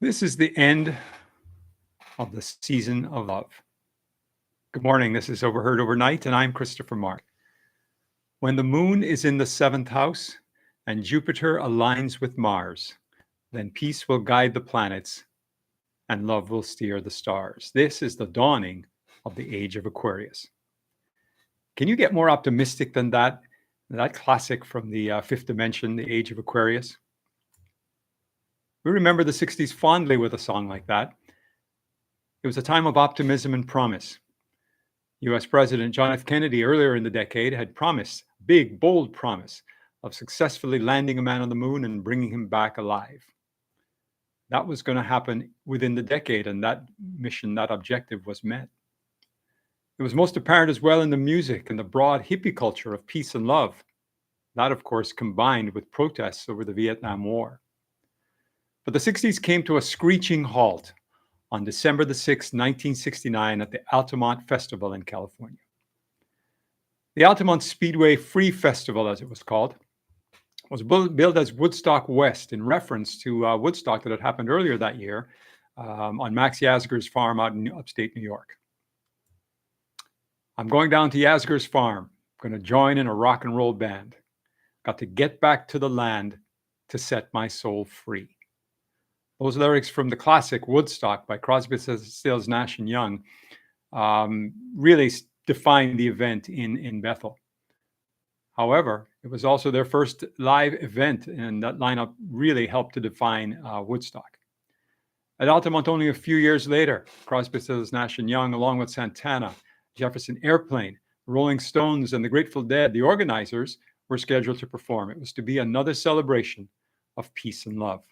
This is the end of the season of love. Good morning. This is Overheard Overnight, and I'm Christopher Mark. When the moon is in the seventh house and Jupiter aligns with Mars, then peace will guide the planets and love will steer the stars. This is the dawning of the age of Aquarius. Can you get more optimistic than that? That classic from the fifth dimension, the age of Aquarius. We remember the 60s fondly with a song like that. It was a time of optimism and promise. US President John F. Kennedy earlier in the decade had promised, big, bold promise, of successfully landing a man on the moon and bringing him back alive. That was going to happen within the decade, and that mission, that objective was met. It was most apparent as well in the music and the broad hippie culture of peace and love. That, of course, combined with protests over the Vietnam War. But the 60s came to a screeching halt on December the 6th, 1969, at the Altamont Festival in California. The Altamont Speedway Free Festival, as it was called, was billed as Woodstock West in reference to Woodstock that had happened earlier that year on Max Yasgur's farm out in upstate New York. I'm going down to Yasgur's farm, going to join in a rock and roll band. Got to get back to the land to set my soul free. Those lyrics from the classic Woodstock by Crosby, Stills, Nash and Young really defined the event in Bethel. However, it was also their first live event, and that lineup really helped to define Woodstock. At Altamont, only a few years later, Crosby, Stills, Nash and Young, along with Santana, Jefferson Airplane, Rolling Stones, and the Grateful Dead, the organizers, were scheduled to perform. It was to be another celebration of peace and love.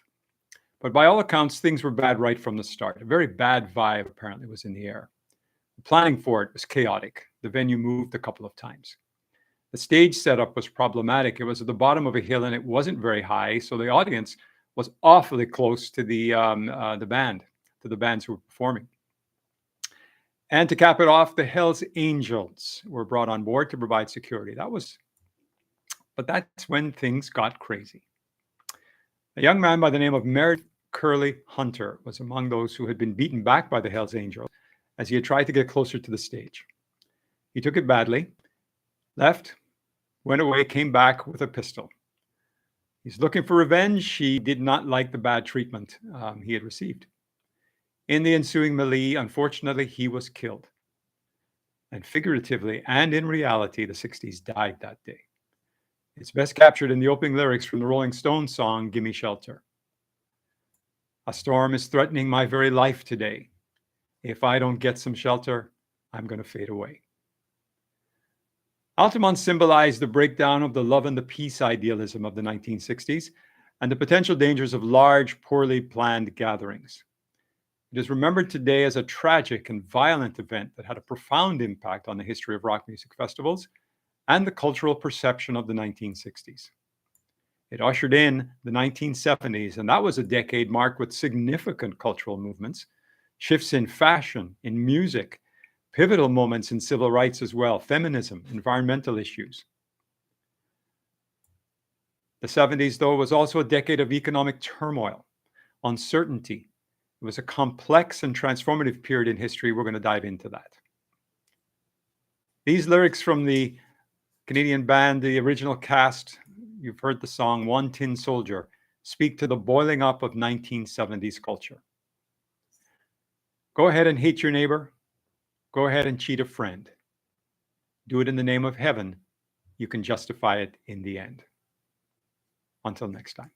But by all accounts, things were bad right from the start. A very bad vibe apparently was in the air. The planning for it was chaotic. The venue moved a couple of times. The stage setup was problematic. It was at the bottom of a hill and it wasn't very high, so the audience was awfully close to the band, to the bands who were performing. And to cap it off, the Hells Angels were brought on board to provide security. But that's when things got crazy. A young man by the name of Merritt Curly Hunter was among those who had been beaten back by the Hells Angels as he had tried to get closer to the stage. He took it badly, left, went away, came back with a pistol. He's looking for revenge. He did not like the bad treatment he had received. In the ensuing melee, unfortunately, he was killed. And figuratively and in reality, the 60s died that day. It's best captured in the opening lyrics from the Rolling Stones song, Gimme Shelter. A storm is threatening my very life today. If I don't get some shelter, I'm going to fade away. Altamont symbolized the breakdown of the love and the peace idealism of the 1960s and the potential dangers of large, poorly planned gatherings. It is remembered today as a tragic and violent event that had a profound impact on the history of rock music festivals and the cultural perception of the 1960s. It ushered in the 1970s, and that was a decade marked with significant cultural movements, shifts in fashion, in music, pivotal moments in civil rights as well, feminism, environmental issues. The 70s, though, was also a decade of economic turmoil, uncertainty. It was a complex and transformative period in history. We're going to dive into that. These lyrics from the Canadian band, the original cast, you've heard the song One Tin Soldier, speak to the boiling up of 1970s culture. Go ahead and hate your neighbor. Go ahead and cheat a friend. Do it in the name of heaven. You can justify it in the end. Until next time.